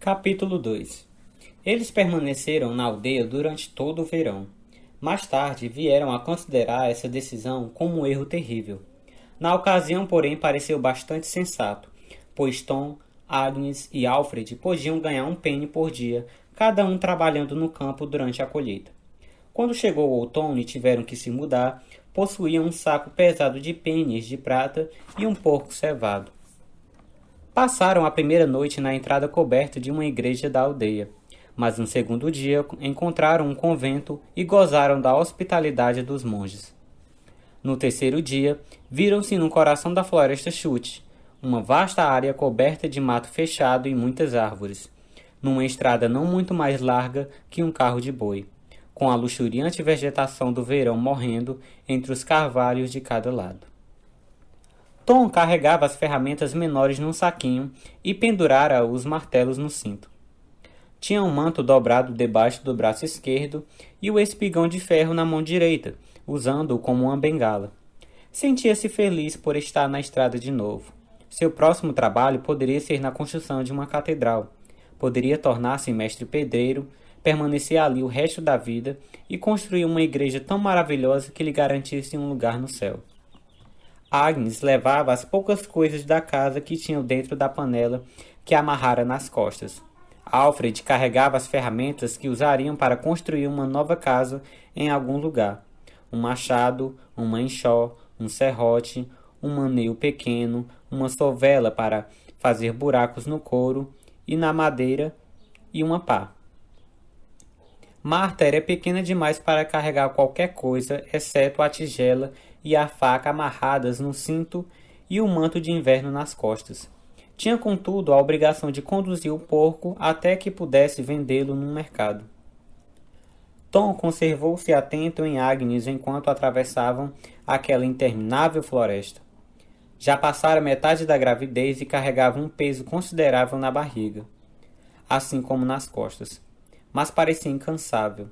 Capítulo 2. Eles permaneceram na aldeia durante todo o verão. Mais tarde, vieram a considerar essa decisão como um erro terrível. Na ocasião, porém, pareceu bastante sensato, pois Tom, Agnes e Alfred podiam ganhar um penny por dia, cada um trabalhando no campo durante a colheita. Quando chegou o outono e tiveram que se mudar, possuíam um saco pesado de pennies de prata e um porco cevado. Passaram a primeira noite na entrada coberta de uma igreja da aldeia, mas no segundo dia encontraram um convento e gozaram da hospitalidade dos monges. No terceiro dia, viram-se no coração da floresta Chute, uma vasta área coberta de mato fechado e muitas árvores, numa estrada não muito mais larga que um carro de boi, com a luxuriante vegetação do verão morrendo entre os carvalhos de cada lado. Tom carregava as ferramentas menores num saquinho e pendurara os martelos no cinto. Tinha um manto dobrado debaixo do braço esquerdo e o espigão de ferro na mão direita, usando-o como uma bengala. Sentia-se feliz por estar na estrada de novo. Seu próximo trabalho poderia ser na construção de uma catedral. Poderia tornar-se mestre pedreiro, permanecer ali o resto da vida e construir uma igreja tão maravilhosa que lhe garantisse um lugar no céu. Agnes levava as poucas coisas da casa que tinham dentro da panela que amarrara nas costas. Alfred carregava as ferramentas que usariam para construir uma nova casa em algum lugar. Um machado, uma enxó, um serrote, um maneu pequeno, uma sovela para fazer buracos no couro e na madeira e uma pá. Marta era pequena demais para carregar qualquer coisa, exceto a tigela e a faca amarradas no cinto e o manto de inverno nas costas. Tinha, contudo, a obrigação de conduzir o porco até que pudesse vendê-lo num mercado. Tom conservou-se atento em Agnes enquanto atravessavam aquela interminável floresta. Já passara metade da gravidez e carregava um peso considerável na barriga, assim como nas costas, mas parecia incansável.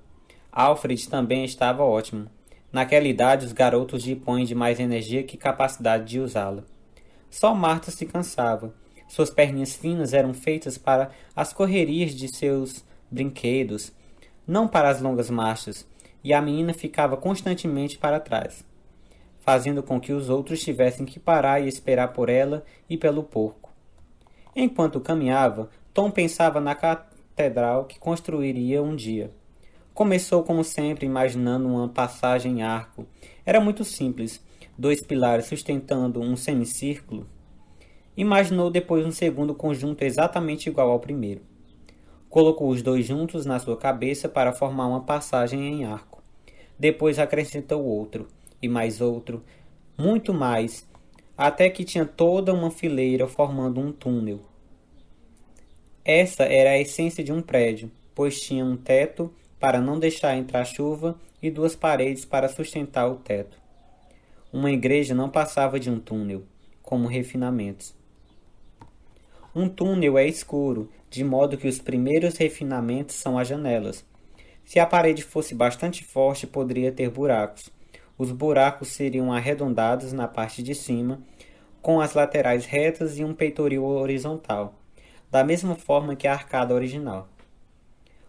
Alfred também estava ótimo. Naquela idade, os garotos dispõem de mais energia que capacidade de usá-la. Só Marta se cansava. Suas perninhas finas eram feitas para as correrias de seus brinquedos, não para as longas marchas, e a menina ficava constantemente para trás, fazendo com que os outros tivessem que parar e esperar por ela e pelo porco. Enquanto caminhava, Tom pensava na catedral que construiria um dia. Começou, como sempre, imaginando uma passagem em arco. Era muito simples, 2 pilares sustentando um semicírculo. Imaginou depois um segundo conjunto exatamente igual ao primeiro. Colocou os 2 juntos na sua cabeça para formar uma passagem em arco. Depois acrescentou outro, e mais outro, muito mais, até que tinha toda uma fileira formando um túnel. Essa era a essência de um prédio, pois tinha um teto para não deixar entrar chuva e 2 paredes para sustentar o teto. Uma igreja não passava de um túnel, como refinamentos. Um túnel é escuro, de modo que os primeiros refinamentos são as janelas. Se a parede fosse bastante forte, poderia ter buracos. Os buracos seriam arredondados na parte de cima, com as laterais retas e um peitoril horizontal, da mesma forma que a arcada original.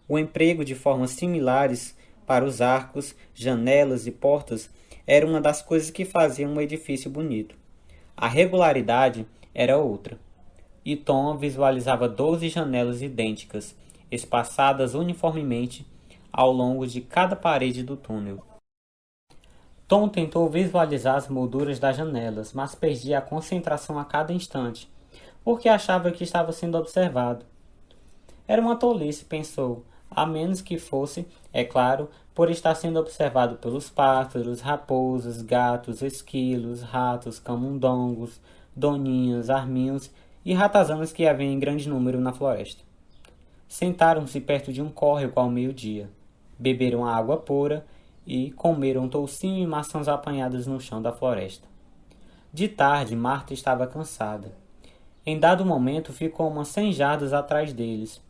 O emprego de formas similares para os arcos, janelas e portas era uma das coisas que faziam um edifício bonito. A regularidade era outra. E Tom visualizava 12 janelas idênticas, espaçadas uniformemente ao longo de cada parede do túnel. Tom tentou visualizar as molduras das janelas, mas perdia a concentração a cada instante, porque achava que estava sendo observado. Era uma tolice, pensou, a menos que fosse, é claro, por estar sendo observado pelos pássaros, raposas, gatos, esquilos, ratos, camundongos, doninhas, arminhos e ratazanas que havia em grande número na floresta. Sentaram-se perto de um córrego ao meio-dia, beberam a água pura e comeram toucinho e maçãs apanhadas no chão da floresta. De tarde, Marta estava cansada. Em dado momento, ficou umas 100 jardas atrás deles.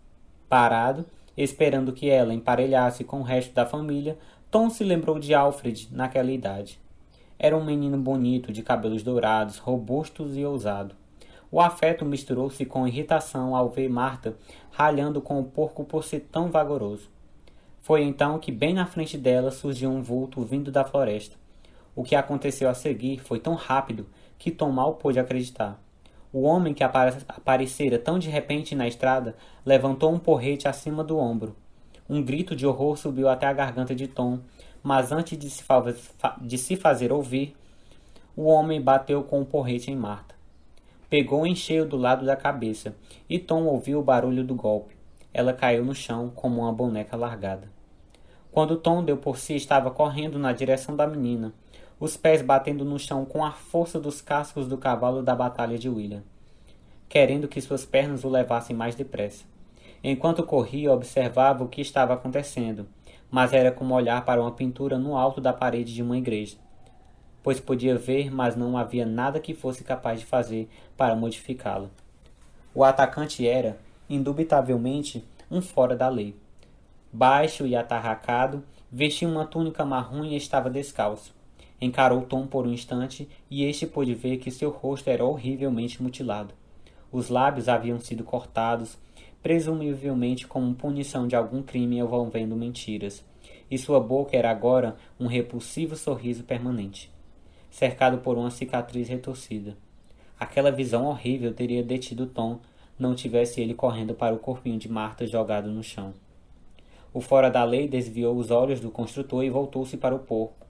Parado, esperando que ela emparelhasse com o resto da família, Tom se lembrou de Alfred naquela idade. Era um menino bonito, de cabelos dourados, robustos e ousado. O afeto misturou-se com irritação ao ver Marta ralhando com o porco por ser tão vagaroso. Foi então que bem na frente dela surgiu um vulto vindo da floresta. O que aconteceu a seguir foi tão rápido que Tom mal pôde acreditar. O homem que aparecera tão de repente na estrada levantou um porrete acima do ombro. Um grito de horror subiu até a garganta de Tom, mas antes de se fazer ouvir, o homem bateu com o porrete em Marta. Pegou em cheio do lado da cabeça, e Tom ouviu o barulho do golpe. Ela caiu no chão como uma boneca largada. Quando Tom deu por si, estava correndo na direção da menina, os pés batendo no chão com a força dos cascos do cavalo da batalha de William, querendo que suas pernas o levassem mais depressa. Enquanto corria, observava o que estava acontecendo, mas era como olhar para uma pintura no alto da parede de uma igreja, pois podia ver, mas não havia nada que fosse capaz de fazer para modificá-la. O atacante era, indubitavelmente, um fora da lei. Baixo e atarracado, vestia uma túnica marrom e estava descalço. Encarou Tom por um instante e este pôde ver que seu rosto era horrivelmente mutilado. Os lábios haviam sido cortados, presumivelmente como punição de algum crime envolvendo mentiras, e sua boca era agora um repulsivo sorriso permanente, cercado por uma cicatriz retorcida. Aquela visão horrível teria detido Tom, não tivesse ele correndo para o corpinho de Marta jogado no chão. O fora da lei desviou os olhos do construtor e voltou-se para o porco.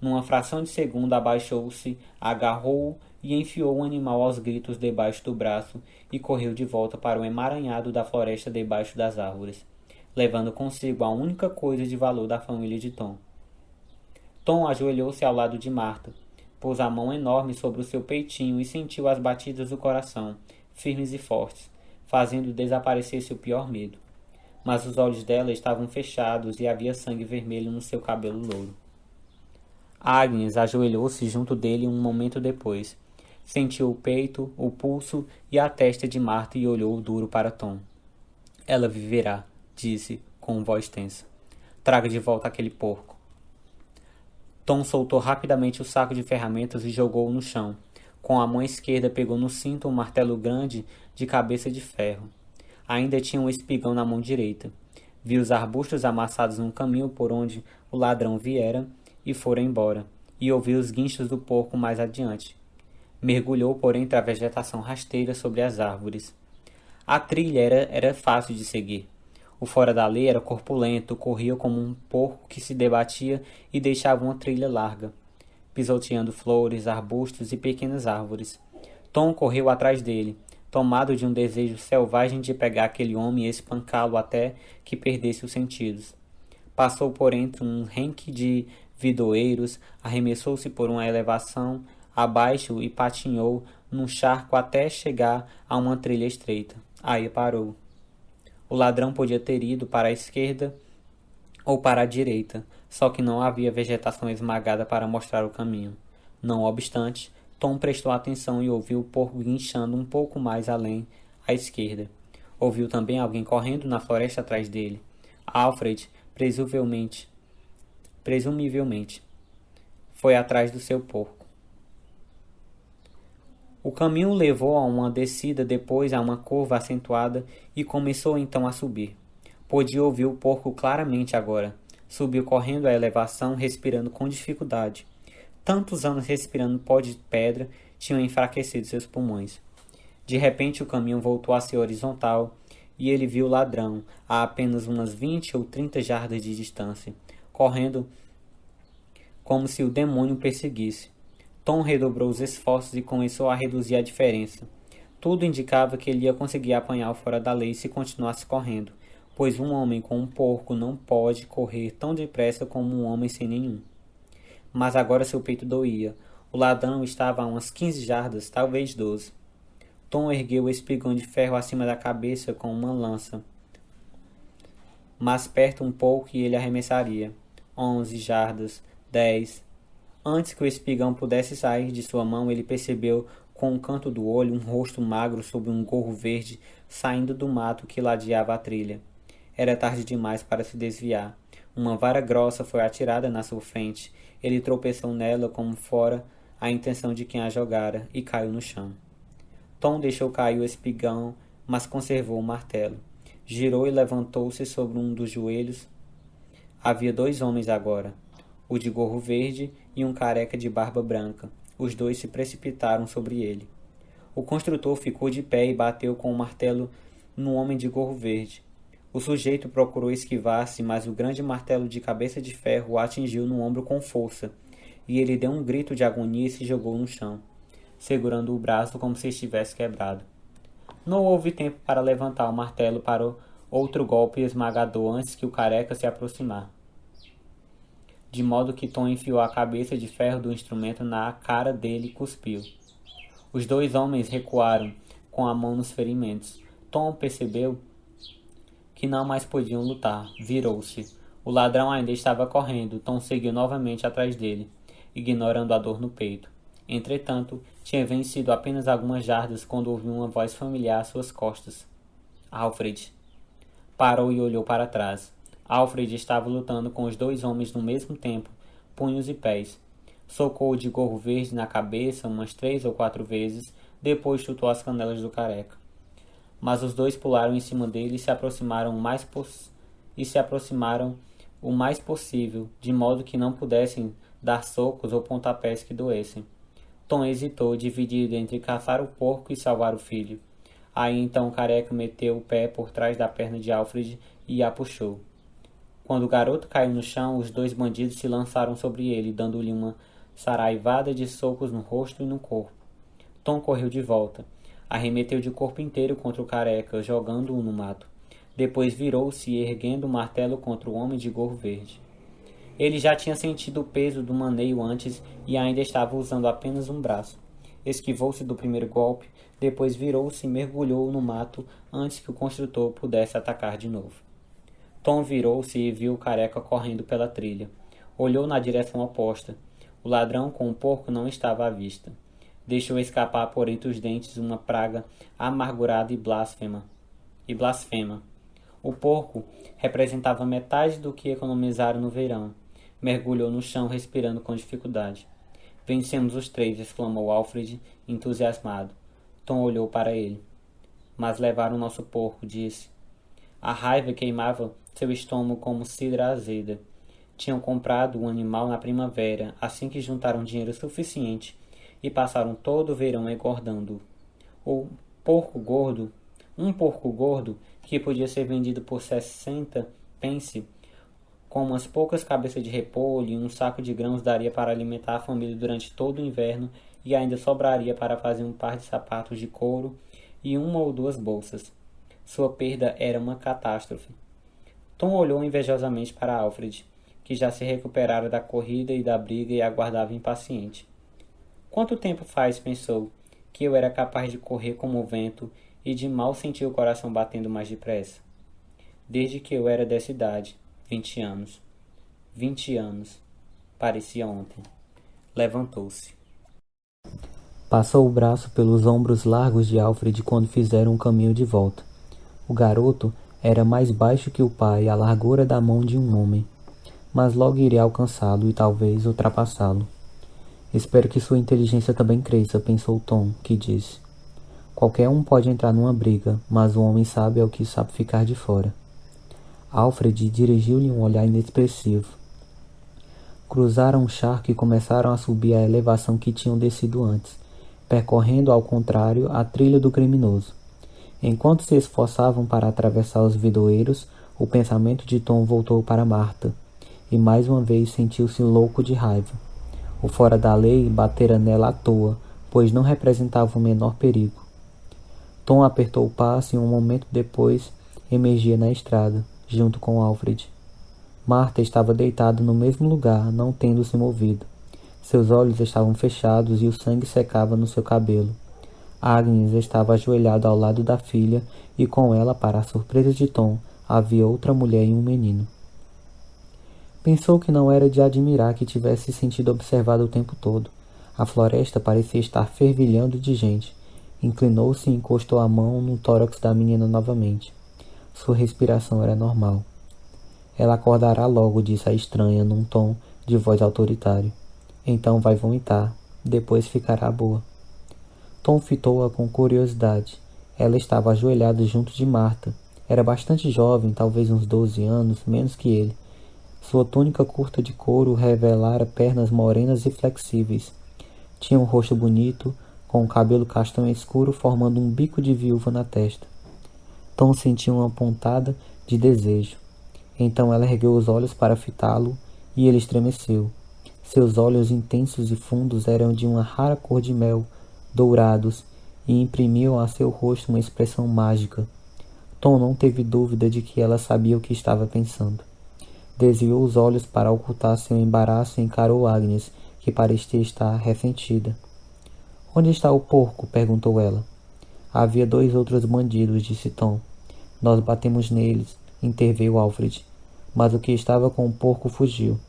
Numa fração de segundo abaixou-se, agarrou-o e enfiou o animal aos gritos debaixo do braço e correu de volta para o emaranhado da floresta debaixo das árvores, levando consigo a única coisa de valor da família de Tom. Tom ajoelhou-se ao lado de Marta, pôs a mão enorme sobre o seu peitinho e sentiu as batidas do coração, firmes e fortes, fazendo desaparecer seu pior medo. Mas os olhos dela estavam fechados e havia sangue vermelho no seu cabelo louro. Agnes ajoelhou-se junto dele um momento depois. Sentiu o peito, o pulso e a testa de Marta e olhou duro para Tom. Ela viverá, disse, com voz tensa. Traga de volta aquele porco. Tom soltou rapidamente o saco de ferramentas e jogou-o no chão. Com a mão esquerda pegou no cinto um martelo grande de cabeça de ferro. Ainda tinha um espigão na mão direita. Viu os arbustos amassados no caminho por onde o ladrão viera e fora embora, e ouviu os guinchos do porco mais adiante. Mergulhou por entre a vegetação rasteira sobre as árvores. A trilha era fácil de seguir. O fora da lei era corpulento, corria como um porco que se debatia e deixava uma trilha larga, pisoteando flores, arbustos e pequenas árvores. Tom correu atrás dele, tomado de um desejo selvagem de pegar aquele homem e espancá-lo até que perdesse os sentidos. Passou por entre um renque de vidoeiros, arremessou-se por uma elevação abaixo e patinhou num charco até chegar a uma trilha estreita. Aí parou. O ladrão podia ter ido para a esquerda ou para a direita, só que não havia vegetação esmagada para mostrar o caminho. Não obstante, Tom prestou atenção e ouviu o porco guinchando um pouco mais além, à esquerda. Ouviu também alguém correndo na floresta atrás dele. Alfred, presumivelmente, foi atrás do seu porco. O caminho levou a uma descida, depois a uma curva acentuada e começou então a subir. Podia ouvir o porco claramente agora. Subiu correndo a elevação, respirando com dificuldade. Tantos anos respirando pó de pedra tinham enfraquecido seus pulmões. De repente o caminho voltou a ser horizontal e ele viu o ladrão a apenas umas 20 ou 30 jardas de distância, correndo como se o demônio perseguisse. Tom redobrou os esforços e começou a reduzir a diferença. Tudo indicava que ele ia conseguir apanhar o fora da lei se continuasse correndo, pois um homem com um porco não pode correr tão depressa como um homem sem nenhum. Mas agora seu peito doía. O ladrão estava a umas 15 jardas, talvez 12. Tom ergueu o espigão de ferro acima da cabeça com uma lança. Mais perto um pouco e ele arremessaria. 11 jardas, 10. Antes que o espigão pudesse sair de sua mão, ele percebeu com o canto do olho um rosto magro sob um gorro verde saindo do mato que ladeava a trilha. Era tarde demais para se desviar. Uma vara grossa foi atirada na sua frente. Ele tropeçou nela como fora a intenção de quem a jogara e caiu no chão. Tom deixou cair o espigão, mas conservou o martelo. Girou e levantou-se sobre um dos joelhos. Havia 2 homens agora, o de gorro verde e um careca de barba branca. Os 2 se precipitaram sobre ele. O construtor ficou de pé e bateu com o martelo no homem de gorro verde. O sujeito procurou esquivar-se, mas o grande martelo de cabeça de ferro o atingiu no ombro com força, e ele deu um grito de agonia e se jogou no chão, segurando o braço como se estivesse quebrado. Não houve tempo para levantar o martelo para outro golpe esmagador antes que o careca se aproximar, de modo que Tom enfiou a cabeça de ferro do instrumento na cara dele e cuspiu. Os 2 homens recuaram, com a mão nos ferimentos. Tom percebeu que não mais podiam lutar. Virou-se. O ladrão ainda estava correndo. Tom seguiu novamente atrás dele, ignorando a dor no peito. Entretanto, tinha vencido apenas algumas jardas quando ouviu uma voz familiar às suas costas. Alfred. Parou e olhou para trás. Alfred estava lutando com os 2 homens no mesmo tempo, punhos e pés. Socou o de gorro verde na cabeça umas 3 ou 4 vezes, depois chutou as canelas do careca. Mas os 2 pularam em cima dele e se aproximaram o mais possível, de modo que não pudessem dar socos ou pontapés que doessem. Tom hesitou, dividido entre caçar o porco e salvar o filho. Aí então o careca meteu o pé por trás da perna de Alfred e a puxou. Quando o garoto caiu no chão, os 2 bandidos se lançaram sobre ele, dando-lhe uma saraivada de socos no rosto e no corpo. Tom correu de volta. Arremeteu de corpo inteiro contra o careca, jogando-o no mato. Depois virou-se e erguendo o martelo contra o homem de gorro verde. Ele já tinha sentido o peso do maneio antes e ainda estava usando apenas um braço. Esquivou-se do primeiro golpe, depois virou-se e mergulhou no mato antes que o construtor pudesse atacar de novo. Tom virou-se e viu o careca correndo pela trilha. Olhou na direção oposta. O ladrão com o porco não estava à vista. Deixou escapar por entre os dentes uma praga amargurada e blasfema. O porco representava metade do que economizaram no verão. Mergulhou no chão, respirando com dificuldade. Vencemos os 3, exclamou Alfred, entusiasmado. Tom olhou para ele. Mas levaram nosso porco, disse. A raiva queimava seu estômago como cidra azeda. Tinham comprado o animal na primavera, assim que juntaram dinheiro suficiente, e passaram todo o verão engordando. Um porco gordo, que podia ser vendido por 60 pence, com umas poucas cabeças de repolho e um saco de grãos daria para alimentar a família durante todo o inverno e ainda sobraria para fazer um par de sapatos de couro e 1 ou 2 bolsas. Sua perda era uma catástrofe. Tom olhou invejosamente para Alfred, que já se recuperara da corrida e da briga e aguardava impaciente. Quanto tempo faz, pensou, que eu era capaz de correr como o vento e de mal sentir o coração batendo mais depressa? Desde que eu era dessa idade, 20 anos. 20 anos. Parecia ontem. Levantou-se. Passou o braço pelos ombros largos de Alfred quando fizeram um caminho de volta. O garoto era mais baixo que o pai, a largura da mão de um homem. Mas logo iria alcançá-lo e talvez ultrapassá-lo. Espero que sua inteligência também cresça, pensou Tom, que disse. Qualquer um pode entrar numa briga, mas o homem sábio é o que sabe ficar de fora. Alfred dirigiu-lhe um olhar inexpressivo. Cruzaram um charco e começaram a subir a elevação que tinham descido antes, percorrendo ao contrário a trilha do criminoso. Enquanto se esforçavam para atravessar os vidoeiros, o pensamento de Tom voltou para Marta, e mais uma vez sentiu-se louco de raiva. O fora da lei batera nela à toa, pois não representava o menor perigo. Tom apertou o passo e um momento depois emergia na estrada, junto com Alfred. Marta estava deitada no mesmo lugar, não tendo se movido. Seus olhos estavam fechados e o sangue secava no seu cabelo. Agnes estava ajoelhada ao lado da filha e com ela, para a surpresa de Tom, havia outra mulher e um menino. Pensou que não era de admirar que tivesse se sentido observado o tempo todo. A floresta parecia estar fervilhando de gente. Inclinou-se e encostou a mão no tórax da menina novamente. Sua respiração era normal. Ela acordará logo, disse a estranha, num tom de voz autoritário. Então vai vomitar. Depois ficará boa. Tom fitou-a com curiosidade. Ela estava ajoelhada junto de Marta. Era bastante jovem, talvez uns 12 anos, menos que ele. Sua túnica curta de couro revelara pernas morenas e flexíveis. Tinha um rosto bonito, com o cabelo castanho escuro formando um bico de viúva na testa. Tom sentiu uma pontada de desejo. Então ela ergueu os olhos para fitá-lo e ele estremeceu. Seus olhos intensos e fundos eram de uma rara cor de mel, dourados, e imprimiam a seu rosto uma expressão mágica. Tom não teve dúvida de que ela sabia o que estava pensando. Desviou os olhos para ocultar seu embaraço e encarou Agnes, que parecia estar ressentida. "Onde está o porco?" perguntou ela. "Havia 2 outros bandidos", disse Tom. "Nós batemos neles", interveio Alfred. "Mas o que estava com o porco fugiu."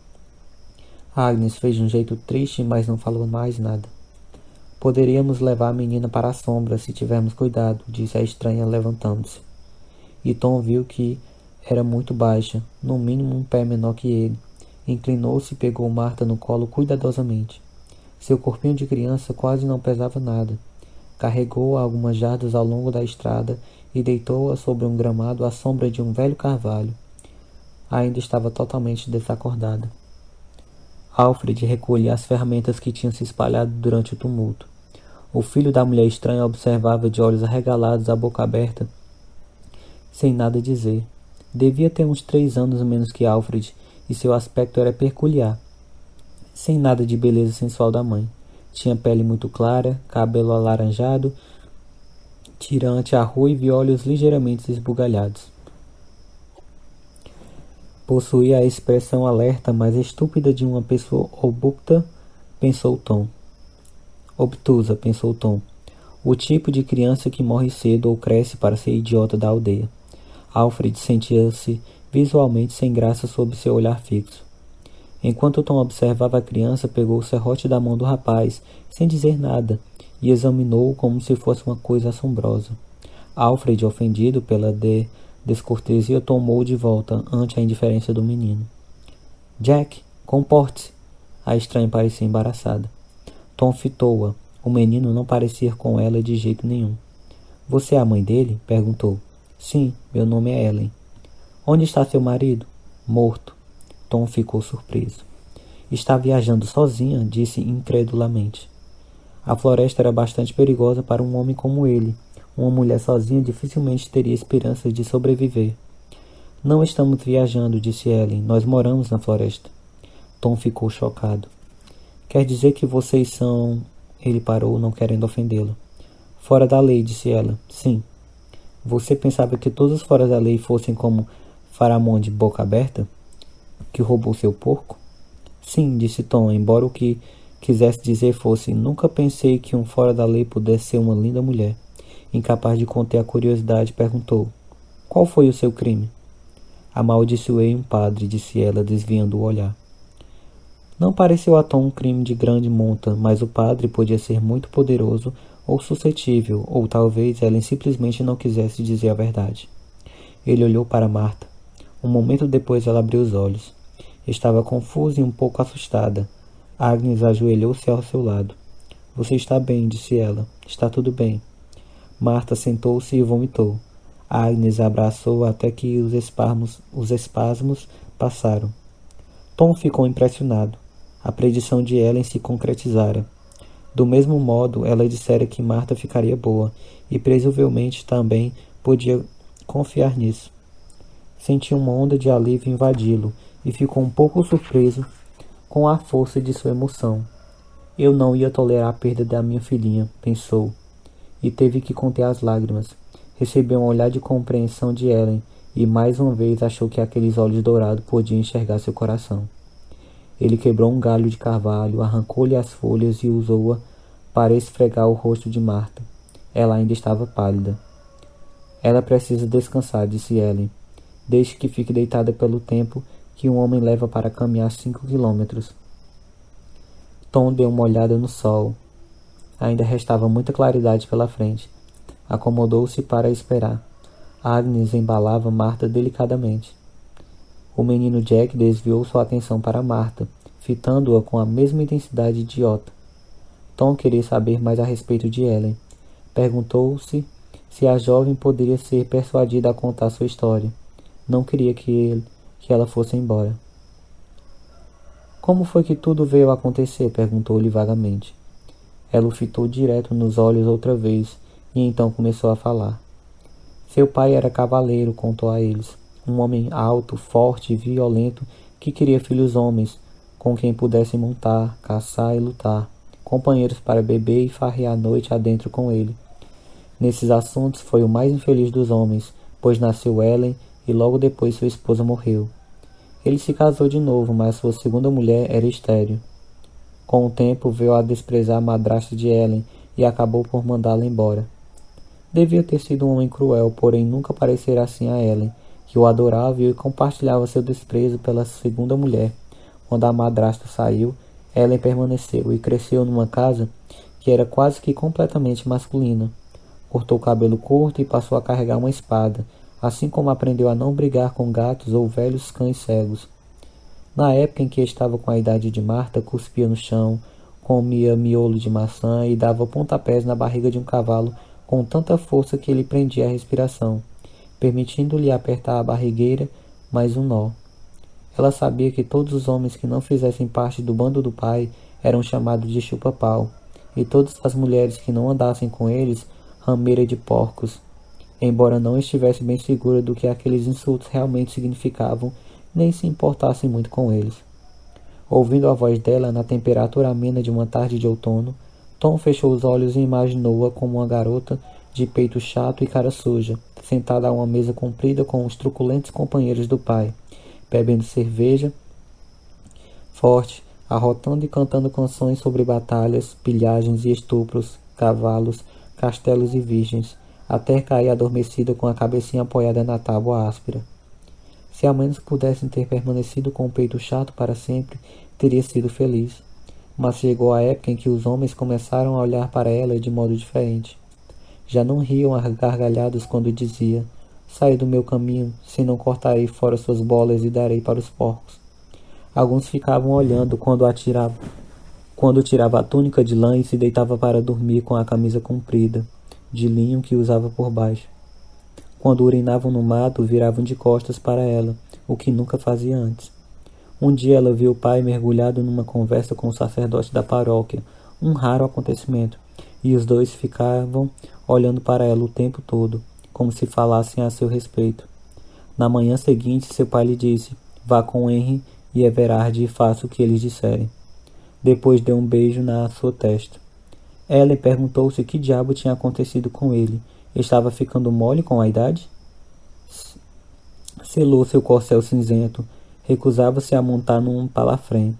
Agnes fez um jeito triste, mas não falou mais nada. "Poderíamos levar a menina para a sombra, se tivermos cuidado", disse a estranha, levantando-se. E Tom viu que era muito baixa, no mínimo um pé menor que ele. Inclinou-se e pegou Marta no colo cuidadosamente. Seu corpinho de criança quase não pesava nada. Carregou-a algumas jardas ao longo da estrada e deitou-a sobre um gramado à sombra de um velho carvalho. Ainda estava totalmente desacordada. Alfred recolhia as ferramentas que tinham se espalhado durante o tumulto. O filho da mulher estranha observava de olhos arregalados, a boca aberta, sem nada dizer. Devia ter uns 3 anos menos que Alfred, e seu aspecto era peculiar, sem nada de beleza sensual da mãe. Tinha pele muito clara, cabelo alaranjado, tirante a ruiva e olhos ligeiramente esbugalhados. Possuía a expressão alerta, mas estúpida de uma pessoa obtusa, pensou Tom. O tipo de criança que morre cedo ou cresce para ser idiota da aldeia. Alfred sentia-se visualmente sem graça sob seu olhar fixo. Enquanto Tom observava a criança, pegou o serrote da mão do rapaz, sem dizer nada, e examinou-o como se fosse uma coisa assombrosa. Alfred, ofendido pela descortesia, tomou de volta ante a indiferença do menino. "Jack, comporte-se!" A estranha parecia embaraçada. Tom fitou-a. O menino não parecia com ela de jeito nenhum. "Você é a mãe dele?" perguntou. "Sim, meu nome é Ellen." "Onde está seu marido?" "Morto." Tom ficou surpreso. "Está viajando sozinha?" disse incredulamente. A floresta era bastante perigosa para um homem como ele. Uma mulher sozinha dificilmente teria esperanças de sobreviver. "Não estamos viajando", disse Ellen. "Nós moramos na floresta." Tom ficou chocado. "Quer dizer que vocês são..." Ele parou, não querendo ofendê-la. "Fora da lei", disse ela. "Sim." "Você pensava que todos fora da lei fossem como Faramond de boca aberta, que roubou seu porco?" "Sim", disse Tom, embora o que quisesse dizer fosse: "Nunca pensei que um fora da lei pudesse ser uma linda mulher." Incapaz de conter a curiosidade, perguntou: "Qual foi o seu crime?" "Amaldiçoei um padre", disse ela, desviando o olhar. Não pareceu a Tom um crime de grande monta, mas o padre podia ser muito poderoso ou suscetível, ou talvez Ellen simplesmente não quisesse dizer a verdade. Ele olhou para Marta. Um momento depois ela abriu os olhos. Estava confusa e um pouco assustada. Agnes ajoelhou-se ao seu lado. "Você está bem", disse ela. "Está tudo bem." Marta sentou-se e vomitou. Agnes abraçou até que os espasmos passaram. Tom ficou impressionado. A predição de Ellen se concretizara. Do mesmo modo, ela dissera que Marta ficaria boa, e presumivelmente também podia confiar nisso. Sentiu uma onda de alívio invadi-lo, e ficou um pouco surpreso com a força de sua emoção. "Eu não ia tolerar a perda da minha filhinha", pensou, e teve que conter as lágrimas. Recebeu um olhar de compreensão de Ellen, e mais uma vez achou que aqueles olhos dourados podiam enxergar seu coração. Ele quebrou um galho de carvalho, arrancou-lhe as folhas e usou-a para esfregar o rosto de Marta. Ela ainda estava pálida. "Ela precisa descansar", disse Ellen. "Deixe que fique deitada pelo tempo que um homem leva para caminhar 5 quilômetros." Tom deu uma olhada no sol. Ainda restava muita claridade pela frente. Acomodou-se para esperar. Agnes embalava Marta delicadamente. O menino Jack desviou sua atenção para Marta, fitando-a com a mesma intensidade idiota. Tom queria saber mais a respeito de Ellen, Perguntou-se se a jovem poderia ser persuadida a contar sua história. Não queria que ela fosse embora. Como foi que tudo veio a acontecer? Perguntou-lhe vagamente. Ela o fitou direto nos olhos outra vez e então começou a falar. Seu pai era cavaleiro, contou a eles. Um homem alto, forte e violento que queria filhos homens, com quem pudesse montar, caçar e lutar, companheiros para beber e farrear a noite adentro com ele. Nesses assuntos foi o mais infeliz dos homens, pois nasceu Ellen e logo depois sua esposa morreu. Ele se casou de novo, mas sua segunda mulher era estéril. Com o tempo veio a desprezar a madrasta de Ellen e acabou por mandá-la embora. Devia ter sido um homem cruel, porém nunca parecera assim a Ellen, que o adorava e compartilhava seu desprezo pela segunda mulher. Quando a madrasta saiu, Ellen permaneceu e cresceu numa casa que era quase que completamente masculina. Cortou o cabelo curto e passou a carregar uma espada, assim como aprendeu a não brigar com gatos ou velhos cães cegos. Na época em que estava com a idade de Marta, cuspia no chão, comia miolo de maçã e dava pontapés na barriga de um cavalo com tanta força que ele prendia a respiração, permitindo-lhe apertar a barrigueira mais um nó. Ela sabia que todos os homens que não fizessem parte do bando do pai eram chamados de chupa-pau, e todas as mulheres que não andassem com eles, rameira de porcos. Embora não estivesse bem segura do que aqueles insultos realmente significavam, nem se importasse muito com eles. Ouvindo a voz dela na temperatura amena de uma tarde de outono, Tom fechou os olhos e imaginou-a como uma garota de peito chato e cara suja, sentada a uma mesa comprida com os truculentos companheiros do pai, bebendo cerveja forte, arrotando e cantando canções sobre batalhas, pilhagens e estupros, cavalos, castelos e virgens, até cair adormecida com a cabecinha apoiada na tábua áspera. Se ao menos pudessem ter permanecido com o peito chato para sempre, teria sido feliz. Mas chegou a época em que os homens começaram a olhar para ela de modo diferente. Já não riam a gargalhadas quando dizia: "Saia do meu caminho, senão cortarei fora suas bolas e darei para os porcos." Alguns ficavam olhando quando tirava a túnica de lã e se deitava para dormir com a camisa comprida, de linho que usava por baixo. Quando urinavam no mato, viravam de costas para ela, o que nunca fazia antes. Um dia ela viu o pai mergulhado numa conversa com o sacerdote da paróquia, um raro acontecimento, e os dois ficavam olhando para ela o tempo todo, como se falassem a seu respeito. Na manhã seguinte, seu pai lhe disse: "Vá com Henry e Everard e faça o que eles disserem." Depois deu um beijo na sua testa. Ellen perguntou-se que diabo tinha acontecido com ele. Estava ficando mole com a idade? Selou seu corcel cinzento. Recusava-se a montar num palafrém,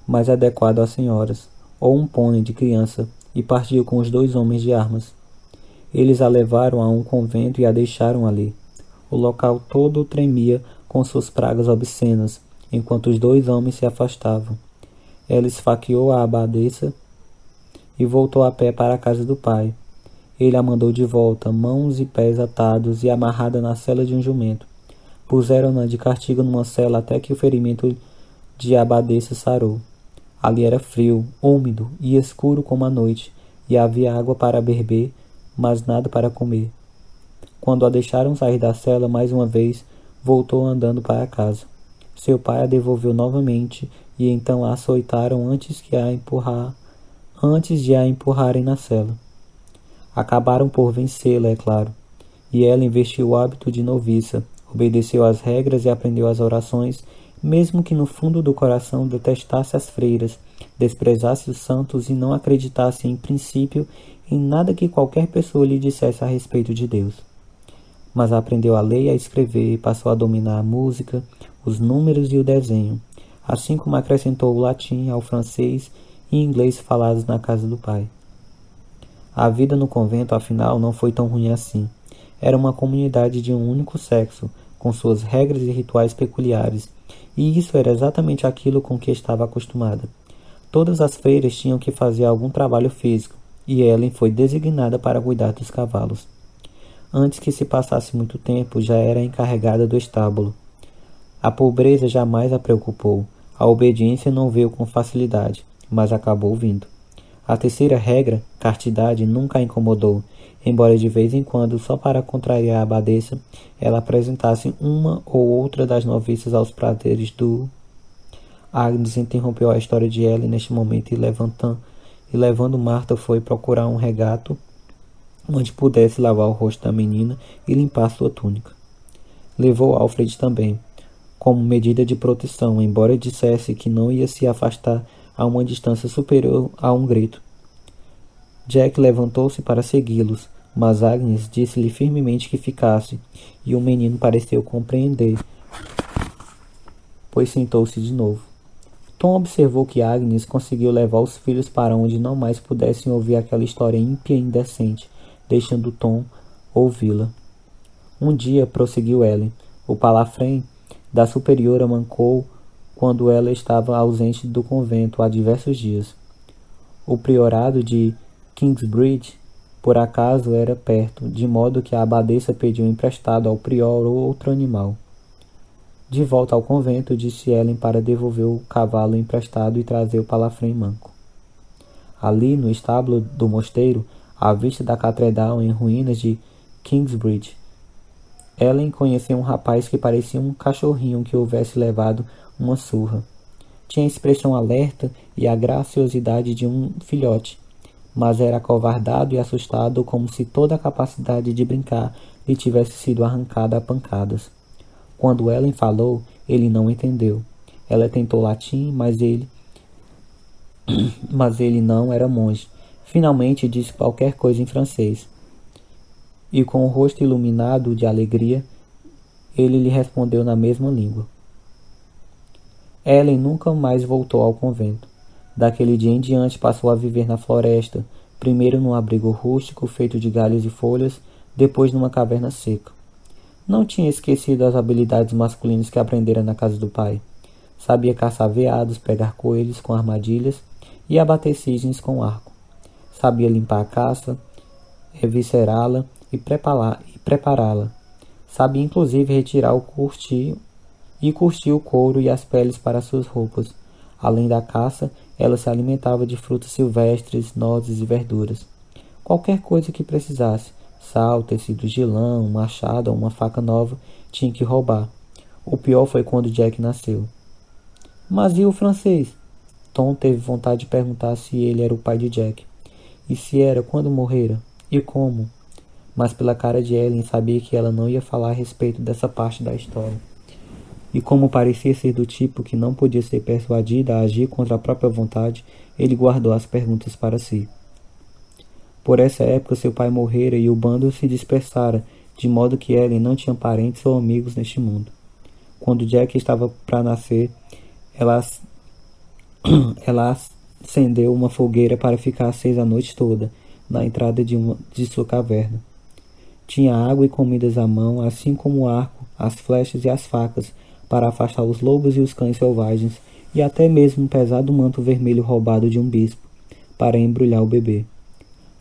mais adequado às senhoras, ou um pônei de criança, e partiu com os dois homens de armas. Eles a levaram a um convento e a deixaram ali. O local todo tremia com suas pragas obscenas, enquanto os dois homens se afastavam. Ela esfaqueou a abadesa e voltou a pé para a casa do pai. Ele a mandou de volta, mãos e pés atados e amarrada na sela de um jumento. Puseram-na de castigo numa cela até que o ferimento de abadesa sarou. Ali era frio, úmido e escuro como a noite, e havia água para beber, mas nada para comer. Quando a deixaram sair da cela mais uma vez, voltou andando para casa. Seu pai a devolveu novamente, e então a açoitaram antes de a empurrarem na cela. Acabaram por vencê-la, é claro, e ela investiu o hábito de noviça, obedeceu às regras e aprendeu as orações, mesmo que no fundo do coração detestasse as freiras, desprezasse os santos e não acreditasse em princípio em nada que qualquer pessoa lhe dissesse a respeito de Deus. Mas aprendeu a ler e a escrever, passou a dominar a música, os números e o desenho, assim como acrescentou o latim ao francês e inglês falados na casa do pai. A vida no convento, afinal, não foi tão ruim assim. Era uma comunidade de um único sexo, com suas regras e rituais peculiares, e isso era exatamente aquilo com que estava acostumada. Todas as freiras tinham que fazer algum trabalho físico, e Ellen foi designada para cuidar dos cavalos. Antes que se passasse muito tempo, já era encarregada do estábulo. A pobreza jamais a preocupou, a obediência não veio com facilidade, mas acabou vindo. A terceira regra, castidade, nunca a incomodou, embora de vez em quando, só para contrariar a abadesa, ela apresentasse uma ou outra das noviças aos prazeres do... Agnes interrompeu a história de Ellen neste momento e levando Marta foi procurar um regato onde pudesse lavar o rosto da menina e limpar sua túnica. Levou Alfred também, como medida de proteção, embora dissesse que não ia se afastar a uma distância superior a um grito. Jack levantou-se para segui-los, mas Agnes disse-lhe firmemente que ficasse, e o menino pareceu compreender, pois sentou-se de novo. Tom observou que Agnes conseguiu levar os filhos para onde não mais pudessem ouvir aquela história ímpia e indecente, deixando Tom ouvi-la. Um dia, prosseguiu Ellen, o palafrém da superiora mancou quando ela estava ausente do convento há diversos dias. O priorado de Kingsbridge, por acaso, era perto, de modo que a abadesa pediu emprestado ao prior outro animal. De volta ao convento, disse Ellen para devolver o cavalo emprestado e trazer o palafrém manco. Ali, no estábulo do mosteiro, à vista da catedral em ruínas de Kingsbridge, Ellen conheceu um rapaz que parecia um cachorrinho que houvesse levado uma surra. Tinha a expressão alerta e a graciosidade de um filhote, mas era acovardado e assustado como se toda a capacidade de brincar lhe tivesse sido arrancada a pancadas. Quando Ellen falou, ele não entendeu. Ela tentou latim, mas ele não era monge. Finalmente disse qualquer coisa em francês. E com o rosto iluminado de alegria, ele lhe respondeu na mesma língua. Ellen nunca mais voltou ao convento. Daquele dia em diante passou a viver na floresta, primeiro num abrigo rústico feito de galhos e folhas, depois numa caverna seca. Não tinha esquecido as habilidades masculinas que aprendera na casa do pai. Sabia caçar veados, pegar coelhos com armadilhas e abater cisnes com arco. Sabia limpar a caça, eviscerá-la e prepará-la. Sabia inclusive retirar o curtir o couro e as peles para suas roupas. Além da caça, ela se alimentava de frutas silvestres, nozes e verduras. Qualquer coisa que precisasse, sal, tecido de lã, um machado ou uma faca nova, tinha que roubar. O pior foi quando Jack nasceu. Mas e o francês? Tom teve vontade de perguntar se ele era o pai de Jack. E se era, quando morrera? E como? Mas pela cara de Ellen sabia que ela não ia falar a respeito dessa parte da história. E como parecia ser do tipo que não podia ser persuadida a agir contra a própria vontade, ele guardou as perguntas para si. Por essa época seu pai morrera e o bando se dispersara, de modo que Ellen não tinha parentes ou amigos neste mundo. Quando Jack estava para nascer, ela acendeu uma fogueira para ficar acesa a noite toda, na entrada de sua caverna. Tinha água e comidas à mão, assim como o arco, as flechas e as facas, para afastar os lobos e os cães selvagens, e até mesmo um pesado manto vermelho roubado de um bispo, para embrulhar o bebê.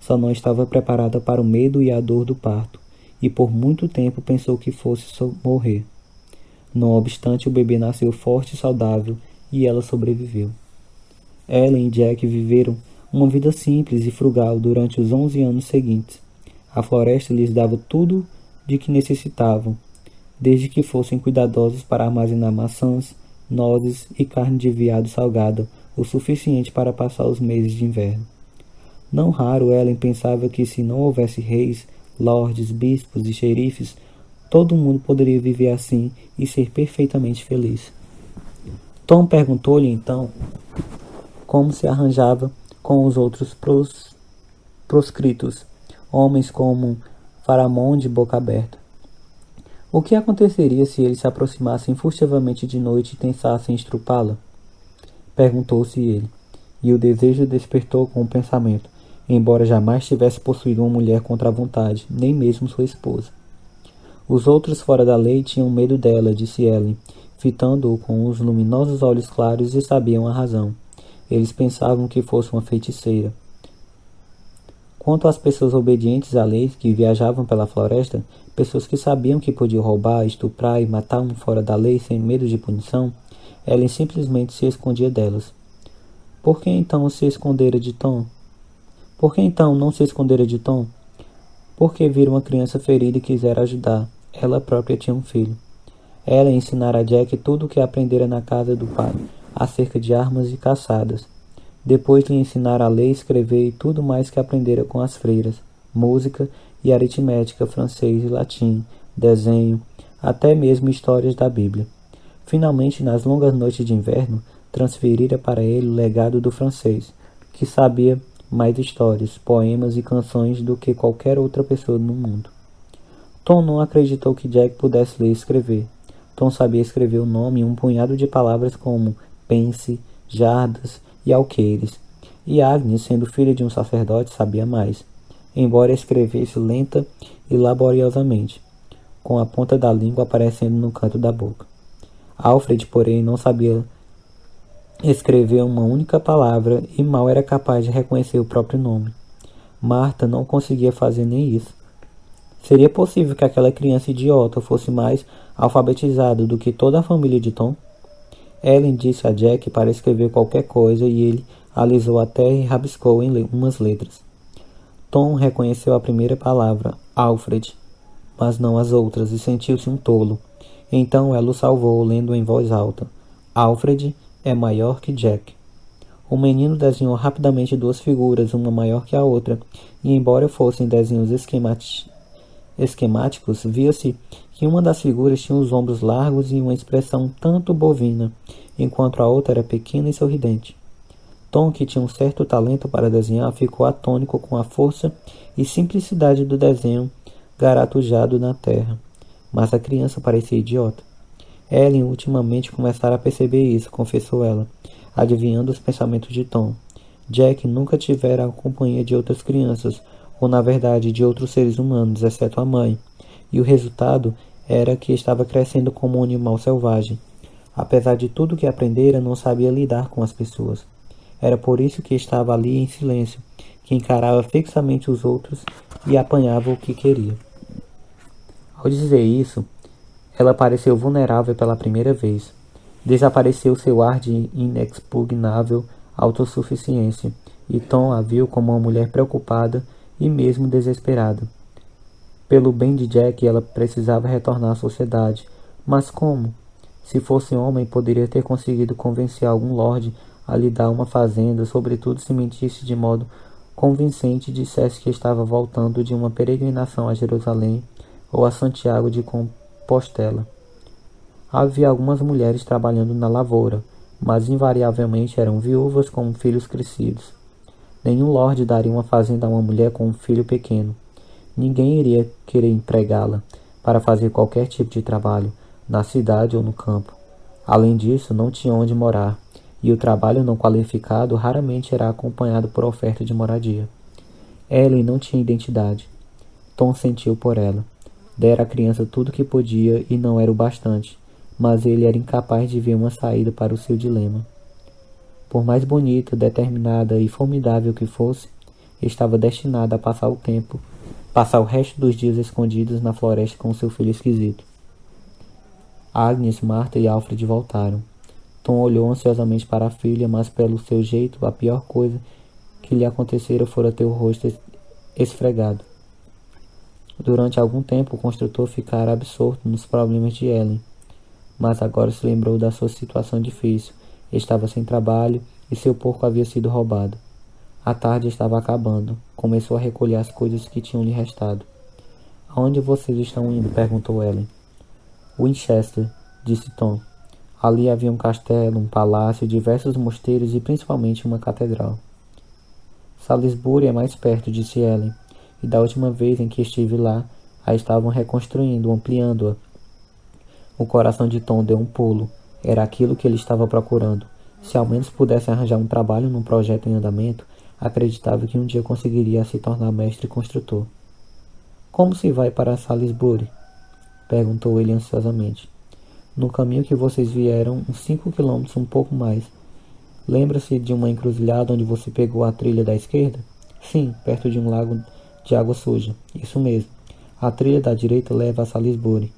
Só não estava preparada para o medo e a dor do parto, e por muito tempo pensou que fosse morrer. Não obstante, o bebê nasceu forte e saudável, e ela sobreviveu. Ellen e Jack viveram uma vida simples e frugal durante os 11 anos seguintes. A floresta lhes dava tudo de que necessitavam, desde que fossem cuidadosos para armazenar maçãs, nozes e carne de veado salgada, o suficiente para passar os meses de inverno. Não raro Ellen pensava que se não houvesse reis, lordes, bispos e xerifes, todo mundo poderia viver assim e ser perfeitamente feliz. Tom perguntou-lhe então como se arranjava com os outros proscritos, homens como Faramond de boca aberta. O que aconteceria se eles se aproximassem furtivamente de noite e tentassem estrupá-la? Perguntou-se ele, e o desejo despertou com o pensamento, embora jamais tivesse possuído uma mulher contra a vontade, nem mesmo sua esposa. Os outros fora da lei tinham medo dela, disse Ellen, fitando-o com os luminosos olhos claros e sabiam a razão. Eles pensavam que fosse uma feiticeira. Quanto às pessoas obedientes à lei que viajavam pela floresta, pessoas que sabiam que podiam roubar, estuprar e matar um fora da lei sem medo de punição, Ellen simplesmente se escondia delas. Por que então se escondera de Tom? Por que então não se escondera de Tom? porque vira uma criança ferida e quiser ajudar. Ela própria tinha um filho. Ela ensinara a Jack tudo o que aprendera na casa do pai, acerca de armas e caçadas. Depois lhe ensinara a ler, escrever e tudo mais que aprendera com as freiras, música e aritmética, francês e latim, desenho, até mesmo histórias da Bíblia. Finalmente, nas longas noites de inverno, transferira para ele o legado do francês, que sabia mais histórias, poemas e canções do que qualquer outra pessoa no mundo. Tom não acreditou que Jack pudesse ler e escrever. Tom sabia escrever o nome em um punhado de palavras como pense, jardas e alqueires, e Agnes, sendo filha de um sacerdote, sabia mais, embora escrevesse lenta e laboriosamente, com a ponta da língua aparecendo no canto da boca. Alfred, porém, não sabia escrever uma única palavra e mal era capaz de reconhecer o próprio nome. Marta não conseguia fazer nem isso. Seria possível que aquela criança idiota fosse mais alfabetizada do que toda a família de Tom? Ellen disse a Jack para escrever qualquer coisa e ele alisou a terra e rabiscou em umas letras. Tom reconheceu a primeira palavra, Alfred, mas não as outras, e sentiu-se um tolo. Então ela o salvou, lendo em voz alta. Alfred é maior que Jack. O menino desenhou rapidamente duas figuras, uma maior que a outra, e embora fossem desenhos esquemáticos, via-se que uma das figuras tinha os ombros largos e uma expressão tanto bovina, enquanto a outra era pequena e sorridente. Tom, que tinha um certo talento para desenhar, ficou atônito com a força e simplicidade do desenho garatujado na terra. Mas a criança parecia idiota. Ellen ultimamente começara a perceber isso, confessou ela, adivinhando os pensamentos de Tom. Jack nunca tivera a companhia de outras crianças, ou na verdade de outros seres humanos, exceto a mãe, e o resultado era que estava crescendo como um animal selvagem. Apesar de tudo que aprendera, não sabia lidar com as pessoas. Era por isso que estava ali em silêncio, que encarava fixamente os outros e apanhava o que queria. Ao dizer isso, ela pareceu vulnerável pela primeira vez. Desapareceu seu ar de inexpugnável autossuficiência, e Tom a viu como uma mulher preocupada e mesmo desesperada. Pelo bem de Jack, ela precisava retornar à sociedade. Mas como? Se fosse homem, poderia ter conseguido convencer algum lorde a lhe dar uma fazenda, sobretudo se mentisse de modo convincente e dissesse que estava voltando de uma peregrinação a Jerusalém ou a Santiago de Compostela. Havia algumas mulheres trabalhando na lavoura, mas invariavelmente eram viúvas com filhos crescidos. Nenhum lorde daria uma fazenda a uma mulher com um filho pequeno. Ninguém iria querer empregá-la para fazer qualquer tipo de trabalho, na cidade ou no campo. Além disso, não tinha onde morar, e o trabalho não qualificado raramente era acompanhado por oferta de moradia. Ellen não tinha identidade. Tom sentiu por ela. Dera à criança tudo o que podia e não era o bastante, mas ele era incapaz de ver uma saída para o seu dilema. Por mais bonita, determinada e formidável que fosse, estava destinada a passar o resto dos dias escondidos na floresta com seu filho esquisito. Agnes, Marta e Alfred voltaram. Tom olhou ansiosamente para a filha, mas pelo seu jeito, a pior coisa que lhe acontecera fora ter o rosto esfregado. Durante algum tempo, o construtor ficara absorto nos problemas de Ellen, mas agora se lembrou da sua situação difícil. Estava sem trabalho e seu porco havia sido roubado. A tarde estava acabando. Começou a recolher as coisas que tinham lhe restado. Aonde vocês estão indo? Perguntou Ellen. Winchester, disse Tom. Ali havia um castelo, um palácio, diversos mosteiros e principalmente uma catedral. Salisbury é mais perto, disse Ellen, e da última vez em que estive lá, a estavam reconstruindo, ampliando-a. O coração de Tom deu um pulo. Era aquilo que ele estava procurando. Se ao menos pudesse arranjar um trabalho num projeto em andamento, acreditava que um dia conseguiria se tornar mestre construtor. Como se vai para Salisbury? Perguntou ele ansiosamente. No caminho que vocês vieram, uns 5 quilômetros, um pouco mais. Lembra-se de uma encruzilhada onde você pegou a trilha da esquerda? Sim, perto de um lago de água suja. Isso mesmo. A trilha da direita leva a Salisbury.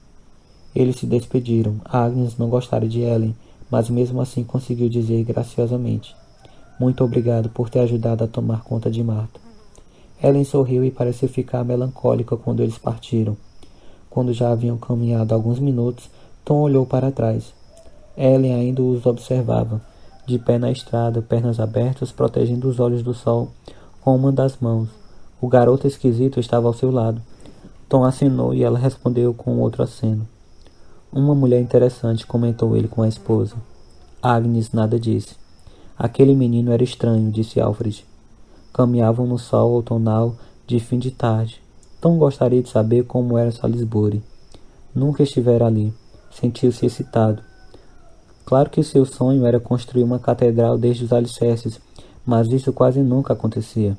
Eles se despediram. Agnes não gostara de Ellen, mas mesmo assim conseguiu dizer graciosamente: Muito obrigado por ter ajudado a tomar conta de Marta. Ellen sorriu e pareceu ficar melancólica quando eles partiram. Quando já haviam caminhado alguns minutos, Tom olhou para trás. Ellen ainda os observava, de pé na estrada, pernas abertas, protegendo os olhos do sol com uma das mãos. O garoto esquisito estava ao seu lado. Tom acenou e ela respondeu com outro aceno. Uma mulher interessante, comentou ele com a esposa. Agnes nada disse. Aquele menino era estranho, disse Alfred. Caminhavam no sol outonal de fim de tarde. Tom gostaria de saber como era Salisbury. Nunca estivera ali. Sentiu-se excitado. Claro que seu sonho era construir uma catedral desde os alicerces, mas isso quase nunca acontecia.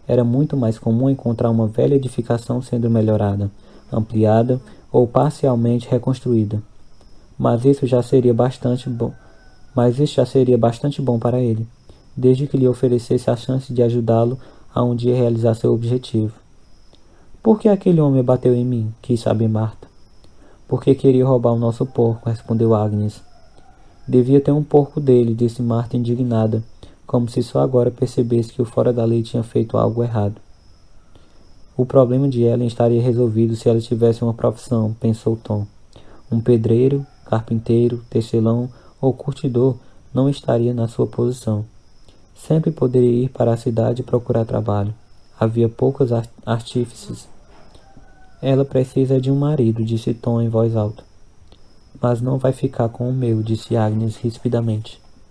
Era muito mais comum encontrar uma velha edificação sendo melhorada, ampliada ou parcialmente reconstruída. Mas isso já seria bastante bom para ele, desde que lhe oferecesse a chance de ajudá-lo a um dia realizar seu objetivo. Por que aquele homem bateu em mim? Quis saber Marta. Porque queria roubar o nosso porco, respondeu Agnes. Devia ter um porco dele, disse Marta indignada, como se só agora percebesse que o fora da lei tinha feito algo errado. O problema de Ellen estaria resolvido se ela tivesse uma profissão, pensou Tom. Um pedreiro, carpinteiro, tecelão ou curtidor não estaria na sua posição. Sempre poderia ir para a cidade procurar trabalho. Havia poucos artífices. Ela precisa de um marido, disse Tom em voz alta. Mas não vai ficar com o meu, disse Agnes rispidamente.